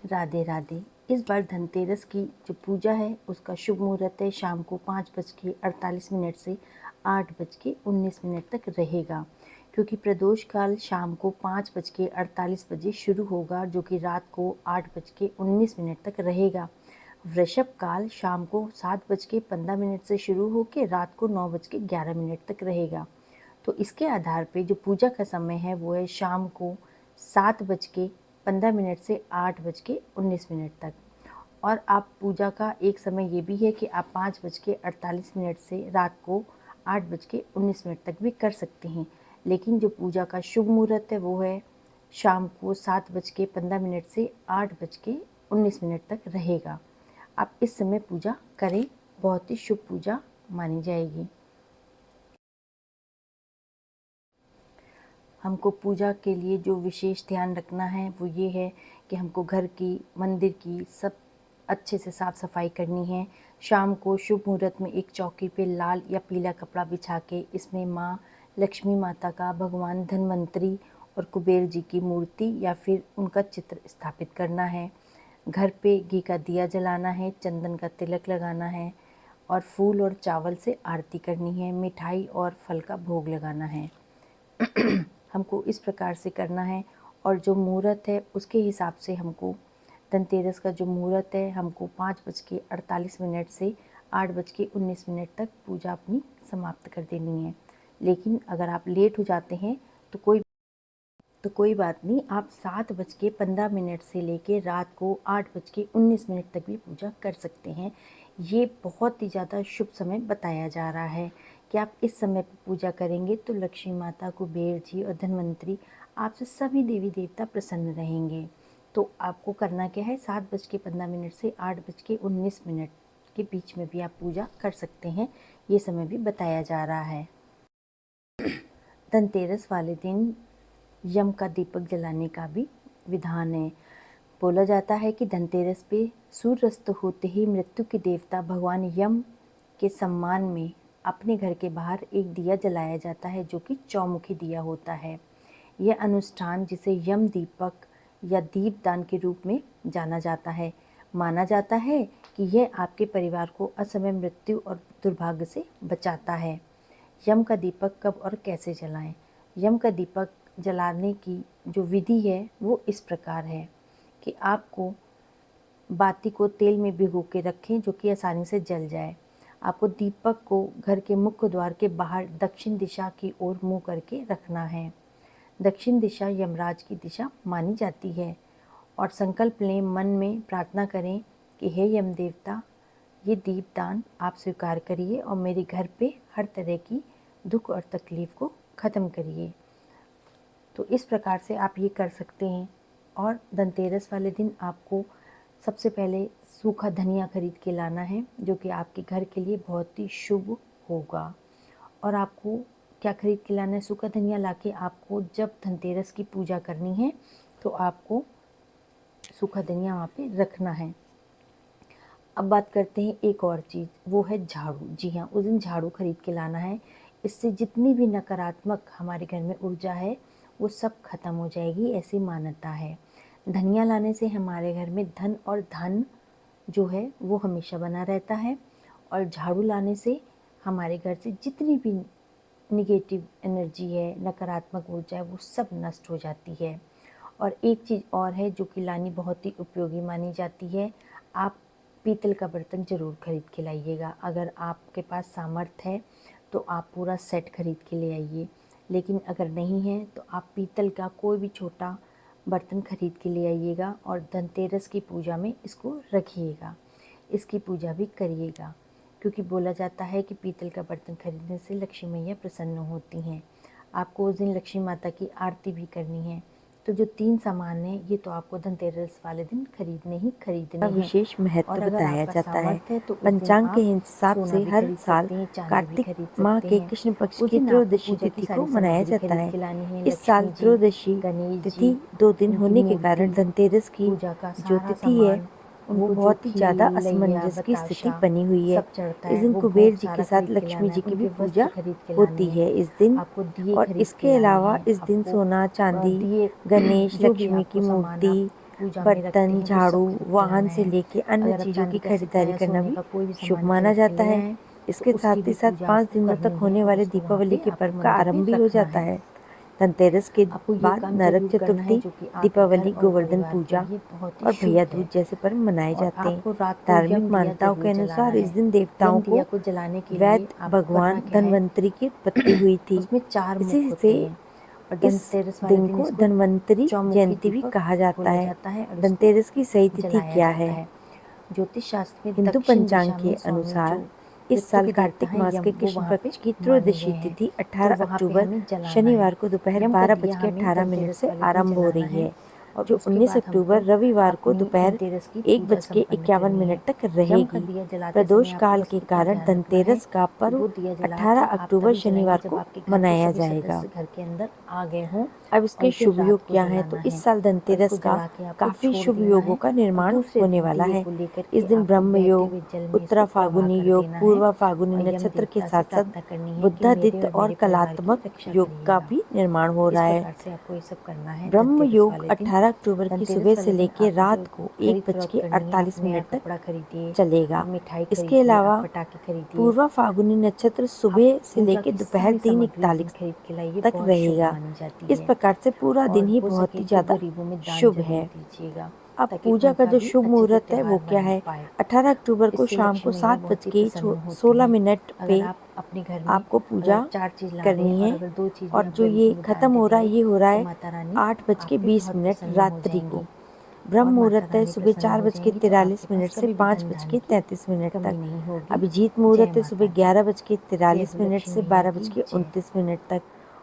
राधे राधे। इस बार धनतेरस की जो पूजा है उसका शुभ मुहूर्त है शाम को 5:48 से 8:19 तक रहेगा, क्योंकि प्रदोष काल शाम को 5:48 शुरू होगा जो कि रात को 8:19 तक रहेगा। वृषभ काल शाम को 7:15 से शुरू होकर रात को 9:11 तक रहेगा। तो इसके आधार पे जो पूजा का समय है वो है शाम को 7:15 से 8:19 तक। और आप पूजा का एक समय ये भी है कि आप 5:48 से रात को 8:19 तक भी कर सकते हैं, लेकिन जो पूजा का शुभ मुहूर्त है वो है शाम को 7:15 से 8:19 तक रहेगा। आप इस समय पूजा करें, बहुत ही शुभ पूजा मानी जाएगी। हमको पूजा के लिए जो विशेष ध्यान रखना है वो ये है कि हमको घर की, मंदिर की सब अच्छे से साफ़ सफाई करनी है। शाम को शुभ मुहूर्त में एक चौकी पे लाल या पीला कपड़ा बिछा के इसमें माँ लक्ष्मी माता का, भगवान धन्वंतरी और कुबेर जी की मूर्ति या फिर उनका चित्र स्थापित करना है। घर पे घी का दिया जलाना है, चंदन का तिलक लगाना है और फूल और चावल से आरती करनी है। मिठाई और फल का भोग लगाना है। हमको इस प्रकार से करना है। और जो मुहूर्त है उसके हिसाब से हमको धनतेरस का जो मुहूर्त है हमको 5:48 से 8:19 तक पूजा अपनी समाप्त कर देनी है। लेकिन अगर आप लेट हो जाते हैं तो कोई बात नहीं, आप 7:15 से लेके रात को 8:19 तक भी पूजा कर सकते हैं। ये बहुत ही ज़्यादा शुभ समय बताया जा रहा है कि आप इस समय पर पूजा करेंगे तो लक्ष्मी माता, कुबेर जी और धन्वंतरी आपसे सभी देवी देवता प्रसन्न रहेंगे। तो आपको करना क्या है, 7:15 से 8:19 के बीच में भी आप पूजा कर सकते हैं। ये समय भी बताया जा रहा है। धनतेरस वाले दिन यम का दीपक जलाने का भी विधान है। बोला जाता है कि धनतेरस पे सूर्यास्त होते ही मृत्यु के देवता भगवान यम के सम्मान में अपने घर के बाहर एक दिया जलाया जाता है जो कि चौमुखी दिया होता है। यह अनुष्ठान जिसे यम दीपक या दीपदान के रूप में जाना जाता है। माना जाता है कि यह आपके परिवार को असमय मृत्यु और दुर्भाग्य से बचाता है। यम का दीपक कब और कैसे जलाएं? यम का दीपक जलाने की जो विधि है वो इस प्रकार है कि आपको बाती को तेल में भिगो के रखें जो कि आसानी से जल जाए। आपको दीपक को घर के मुख्य द्वार के बाहर दक्षिण दिशा की ओर मुँह करके रखना है। दक्षिण दिशा यमराज की दिशा मानी जाती है। और संकल्प लें, मन में प्रार्थना करें कि हे यम देवता, ये दीपदान आप स्वीकार करिए और मेरे घर पे हर तरह की दुख और तकलीफ़ को ख़त्म करिए। तो इस प्रकार से आप ये कर सकते हैं। और धनतेरस वाले दिन आपको सबसे पहले सूखा धनिया खरीद के लाना है जो कि आपके घर के लिए बहुत ही शुभ होगा। और आपको क्या खरीद के लाना है? सूखा धनिया लाके आपको जब धनतेरस की पूजा करनी है तो आपको सूखा धनिया वहाँ पे रखना है। अब बात करते हैं एक और चीज़, वो है झाड़ू। जी हाँ, उस दिन झाड़ू खरीद के लाना है। इससे जितनी भी नकारात्मक हमारे घर में ऊर्जा है वो सब खत्म हो जाएगी, ऐसी मान्यता है। धनिया लाने से हमारे घर में धन और धन जो है वो हमेशा बना रहता है। और झाड़ू लाने से हमारे घर से जितनी भी निगेटिव एनर्जी है, नकारात्मक ऊर्जा है, वो सब नष्ट हो जाती है। और एक चीज़ और है जो कि लानी बहुत ही उपयोगी मानी जाती है। आप पीतल का बर्तन ज़रूर खरीद के लाइएगा। अगर आपके पास सामर्थ्य है तो आप पूरा सेट खरीद के ले आइए, लेकिन अगर नहीं है तो आप पीतल का कोई भी छोटा बर्तन खरीद के ले आइएगा और धनतेरस की पूजा में इसको रखिएगा, इसकी पूजा भी करिएगा। क्योंकि बोला जाता है कि पीतल का बर्तन खरीदने से लक्ष्मी मैया प्रसन्न होती हैं। आपको उस दिन लक्ष्मी माता की आरती भी करनी है। तो जो 3 सामान हैं ये तो आपको धनतेरस वाले दिन खरीदने ही खरीदने हैं। विशेष महत्व और अगर बताया आपका जाता है। सामर्थ्य है तो उस दिन पंचांग के आप हिसाब सोना से भी हर खरीद साल सकते हैं, चांदी भी कार्तिक खरीद माह सकते के हैं। कृष्ण पक्ष उस की दिन आपको त्रयोदशी पूजा की तिथि को सारी मनाया सामग्री जाता खरीद है। के लानी है। इस साल लक्ष्मी जी, त्रयोदशी गणेश तिथि जी, 2 दिन उनकी होने के कारण मूर्ति, धनतेरस की पूजा का जो सारा तिथि है सामान, वो उनको जो बहुत ही ज़्यादा खील, लैया, असमंजस की स्थिति बताशा बनी हुई है। सब चढ़ता इस है दिन वो कुबेर भोग जी के सारा साथ खरीद के लक्ष्मी लाना है। जी की भी उनके वस्त्र पूजा खरीद के लाने होती हैं। है इस दिन। आपको दिए और खरीद के इसके लाने अलावा हैं। इस दिन आपको सोना, चांदी, दिए गणेश, जो भी लक्ष्मी की आपको सामान आप मूर्ति, पूजा में रखते बर्तन, हैं वो सब झाड़ू, खरीद के वाहन लाना से है। लेके अन्य अगर आप चीज़ों की चांदी का सिक्का खरीदारी या करना सोने भी का कोई भी शुभ सामान माना खरीद के जाता ले है। आएँ, तो इसके उसकी साथ ही भी साथ पूजा 5 आपको दिनों तक करनी है होने और वाले उसको वहाँ दीपावली पे के आपको पर्व का मंदिर पे आरंभ भी हो रखना जाता है। है। धनतेरस के आपको ये बाद काम नरक ज़रूर करना है चतुर्थी, जो कि आपके घर दीपावली, और गोवर्धन परिवार के पूजा लिए बहुत ही और शुभ भैया है। दूज जैसे पर्व मनाए और जाते हैं। आपको रात को धार्मिक यम दिया मान्यताओं के ज़रूर जलाना अनुसार इस है। दिन देवताओं यम दिया को को जलाने के लिए वैद्य आपको करना भगवान क्या है, धन्वंतरी की उत्पत्ति हुई थी। उसमें 4 मुख इसी से होते हैं और इस धनतेरस वाले दिन दिन को इसको धन्वंतरी चौमुखी जयंती भी दीपक कहा जाता बोला है। जाता है और इसको धनतेरस की सही तिथि जलाया क्या जाता है? है। ज्योतिष शास्त्र में हिंदू दक्षिण पंचांग दिशा के में स्वामी जो अनुसार इस मृत्यु साल के देवता कार्तिक हैं मास यम, के वो कृष्ण वहाँ पे पक्ष की माने गए त्रयोदशी हैं, तिथि तो 18 वहाँ पे अक्टूबर हमें जलाना है। शनिवार को दोपहर यम का 12 बज दिया के हमें 18 मिनट धनतेरस से वाले दिन आरंभ हो जलाना रही है है, और जो उसके 19 बाद हमको अक्टूबर रविवार को अपनी दोपहर धनतेरस की 1 पूजा बज के संपन्न 51 करनी है। मिनट तक यम का रहेगी। दिया जलाते प्रदोष समय आपको काल बस के इतना कारण ध्यान रखना है धनतेरस का कि पर्व वो दिया जला 18 के आप अक्टूबर तभी जलाइए शनिवार जब को आपके घर के मनाया सभी जाएगा। सदस्य घर के अंदर आ गए हों, अब और इसके फिर शुभ योग रात को क्या है, तो जलाना इस है साल और इसको धनतेरस का जला के आपको काफ़ी छोड़ शुभ देना योगों है। का और निर्माण दूसरे होने दिन वाला दिए है। को लेकर इस के दिन आपको ब्रह्म बहते योग, हुए जल में उत्तरा इसको प्रवाह फागुनी कर योग, देना है पूर्वा फागुनी और यम नक्षत्र के देवता से साथ साथ प्रार्थना करनी है कि मेरे बुद्धादित्य और और मेरे परिवार की कलात्मक रक्षा योग का करिएगा। भी निर्माण हो इस रहा है। प्रकार से आपको ये सब करना है ब्रह्म धनतेरस योग वाले दिन। 18 अक्टूबर की धनतेरस सुबह से वाले दिन लेकर आपने रात जो को खरीद 1 बज फरोख्त के करनी है, आप 48 नया मिनट तक कपड़ा खरीदिए, आप चलेगा। मिठाई इसके खरीदिए, आप अलावा पटाखे खरीदिए, पूर्वा फागुनी नक्षत्र आप सुबह से पूजा लेकर की दोपहर सारी सामग्री इस दिन 3:41 खरीद के लाइए, तक बहुत शुभ रहेगा। मानी जाती इस है। प्रकार से पूरा दिन और ही हो बहुत सके ही तो ज़्यादा गरीबों में दान शुभ जरूर है। दीजिएगा अब ताकि पूजा का उनका जो भी शुभ अच्छे से मुहूर्त है वो त्योहार क्या मना है? पाए। 18 अक्टूबर को इससे शाम को लक्ष्मी मैया 7 बहुत बज ही के प्रसन्न होती 16 हैं। मिनट अगर पे आप अपने घर में आपको अगर पूजा 4 चीज़ ला रहे हैं करनी और है। अगर 2 चीज़ भी और आप जो गरीबों ये में दान ख़त्म दे हो रहा है देंगे ये हो रहा तो है माता रानी 8 बज आप के पे 20 बहुत मिनट प्रसन्न हो रात्रि को। जाएंगी। ब्रह्म और माता मुहूर्त है रानी सुबह प्रसन्न 4 हो बज के जाएंगी तो 43 आपके मिनट पास से कभी भी 5 धन बज धान्य के की 33 मिनट तक। कमी नहीं होगी। अभिजीत जय मुहूर्त है सुबह माता दी। 11 बज के जय 43 मिनट लक्ष्मी से मैया 12 बज की के जय। 29 मिनट तक।